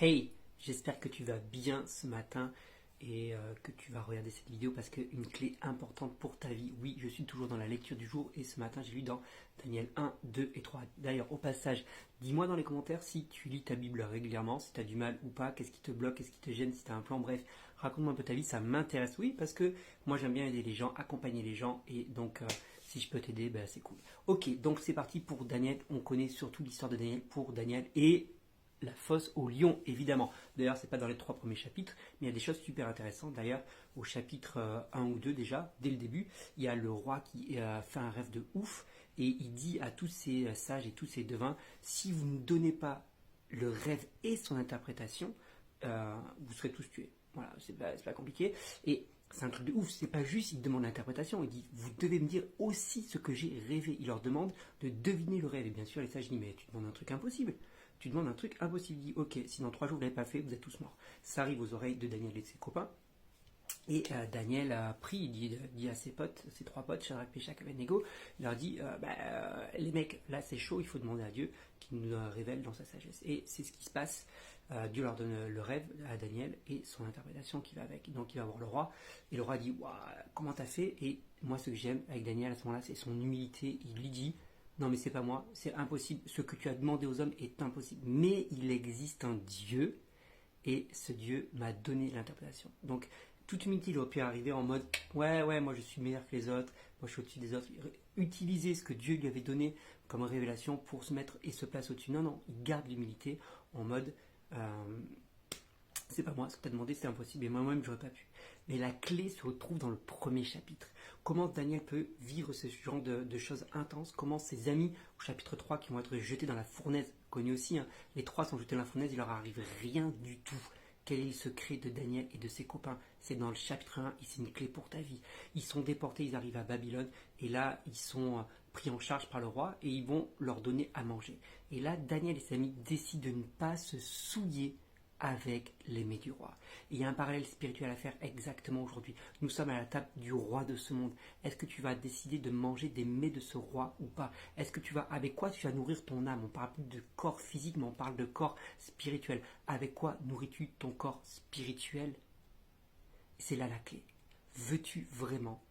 Hey, j'espère que tu vas bien ce matin et que tu vas regarder cette vidéo parce qu'une clé importante pour ta vie. Oui, je suis toujours dans la lecture du jour et ce matin j'ai lu dans Daniel 1, 2 et 3. D'ailleurs, au passage, dis-moi dans les commentaires si tu lis ta Bible régulièrement, si tu as du mal ou pas, qu'est-ce qui te bloque, qu'est-ce qui te gêne, si tu as un plan, bref, raconte-moi un peu ta vie, ça m'intéresse. Oui, parce que moi j'aime bien aider les gens, accompagner les gens et donc si je peux t'aider, ben, c'est cool. Ok, donc c'est parti pour Daniel. On connaît surtout l'histoire de Daniel pour Daniel et la fosse au lion, évidemment. D'ailleurs, c'est pas dans les 3 premiers chapitres, mais il y a des choses super intéressantes. D'ailleurs, au chapitre 1 ou 2 déjà, dès le début, il y a le roi qui fait un rêve de ouf et il dit à tous ces sages et tous ces devins, si vous ne donnez pas le rêve et son interprétation, vous serez tous tués. Voilà, c'est pas compliqué. Et c'est un truc de ouf, c'est pas juste, il demande l'interprétation, il dit, vous devez me dire aussi ce que j'ai rêvé. Il leur demande de deviner le rêve. Et bien sûr, les sages disent, mais tu demandes un truc impossible. Tu demandes un truc impossible. Il dit, ok, si dans 3 jours vous ne l'avez pas fait, vous êtes tous morts. Ça arrive aux oreilles de Daniel et de ses copains. Et Daniel a pris, il dit à ses potes, ses 3 potes, Shadrach, Meshach, Abednego, il leur dit, les mecs, là c'est chaud, il faut demander à Dieu qu'il nous révèle dans sa sagesse. Et c'est ce qui se passe. Dieu leur donne le rêve à Daniel et son interprétation qui va avec. Donc il va voir le roi et le roi dit, waouh, comment t'as fait? Et moi ce que j'aime avec Daniel à ce moment-là, c'est son humilité. Il lui dit, non mais c'est pas moi, c'est impossible. Ce que tu as demandé aux hommes est impossible. Mais il existe un Dieu et ce Dieu m'a donné l'interprétation. Donc toute humilité, il aurait pu arriver en mode ouais, moi je suis meilleur que les autres, moi je suis au-dessus des autres. Utiliser ce que Dieu lui avait donné comme révélation pour se mettre et se placer au-dessus. Non, il garde l'humilité en mode c'est pas moi, ce que tu as demandé c'est impossible et moi-même j'aurais pas pu. Mais la clé se retrouve dans le 1er chapitre. Comment Daniel peut vivre ce genre de choses intenses, comment ses amis au chapitre 3 qui vont être jetés dans la fournaise, connu aussi, hein, les 3 sont jetés dans la fournaise, il leur arrive rien du tout. Quel est le secret de Daniel et de ses copains? C'est dans le chapitre 1 et c'est une clé pour ta vie. Ils sont déportés, ils arrivent à Babylone et là ils sont pris en charge par le roi et ils vont leur donner à manger. Et là Daniel et ses amis décident de ne pas se souiller avec les mets du roi. Et il y a un parallèle spirituel à faire exactement aujourd'hui. Nous sommes à la table du roi de ce monde. Est-ce que tu vas décider de manger des mets de ce roi ou pas? Est-ce que tu vas, avec quoi tu vas nourrir ton âme? On parle plus de corps physique, mais on parle de corps spirituel. Avec quoi nourris-tu ton corps spirituel? C'est là la clé. Veux-tu vraiment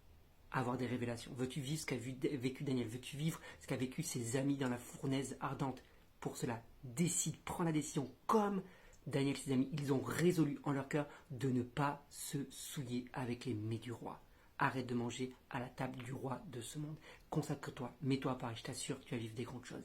avoir des révélations? Veux-tu vivre ce qu'a vécu Daniel? Veux-tu vivre ce qu'a vécu ses amis dans la fournaise ardente? Pour cela, décide, prends la décision comme Daniel et ses amis, ils ont résolu en leur cœur de ne pas se souiller avec les mets du roi. Arrête de manger à la table du roi de ce monde. Consacre-toi, mets-toi à part et je t'assure que tu vas vivre des grandes choses.